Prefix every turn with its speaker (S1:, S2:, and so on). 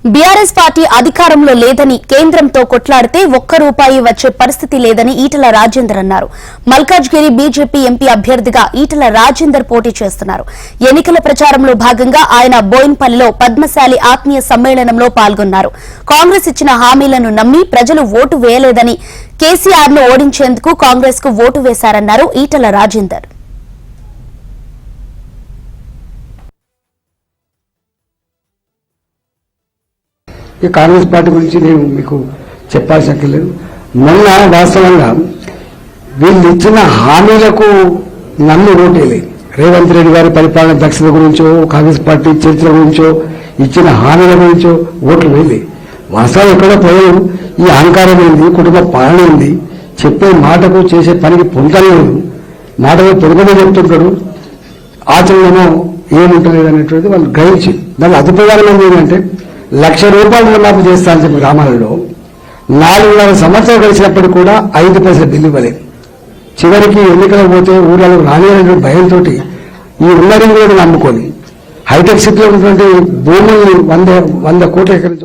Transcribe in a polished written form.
S1: BRS party అధికారంలో లేదని కేంద్రంతో కొట్లాడితే ఒక్క రూపాయి వచ్చే పరిస్థితి లేదని ఈటల రాజేందర్ అన్నారు. మల్కాజ్గిరి బీజేపీ ఎంపీ అభ్యర్థిగా ఈటల రాజేందర్ పోటీ చేస్తున్నారు. ఎన్నికల ప్రచారంలో భాగంగా ఆయన బోయిన్పల్లిలో పద్మశాలి ఆత్మీయ సమ్మేళనంలో పాల్గొన్నారు. కాంగ్రెస్ ఇచ్చిన హామీలను నమ్మి ప్రజలు ఓటు వేయలేదని, కేసీఆర్ ను ఓడించేందుకు కాంగ్రెస్ కు ఓటు వేశారన్నారు ఈటల రాజేందర్.
S2: ఈ కాంగ్రెస్ పార్టీ గురించి నేను మీకు చెప్పాల్సిన లేదు. మొన్న వాస్తవంగా వీళ్ళు ఇచ్చిన హామీలకు నమ్మి ఓటేలేదు. రేవంత్ రెడ్డి గారి పరిపాలన దక్షత గురించో, కాంగ్రెస్ పార్టీ చరిత్ర గురించో, ఇచ్చిన హామీల గురించో ఓట్లు వేయలేదు. వాస్తవం ఎక్కడో ప్రజలు ఈ అహంకారం ఏంది, కుటుంబ పాలన ఏంది, చెప్పే మాటకు చేసే పనికి పొందలేదు. మాటకు పొరుగునే చెప్తుంటాడు, ఆచరణలో ఏముంటలేదు అనేటువంటిది వాళ్ళు గ్రహించి దాని అతిప్రధానమైనది ఏంటంటే 1,00,000 రూపాయలు రుణమాఫీ చేస్తానని చెప్పి గ్రామాలలో 4.5 సంవత్సరాలు గడిచినప్పటికీ కూడా 5 పైసలు బిల్లు ఇవ్వలేదు. చివరికి ఎన్నికలకు పోతే ఊళ్ళలో రానియనే భయంతో ఈ ఉన్నరీని కూడా నమ్ముకొని హైటెక్ సిటీలో ఉన్నటువంటి భూముల్ని 100 కోట్ల ఎకరం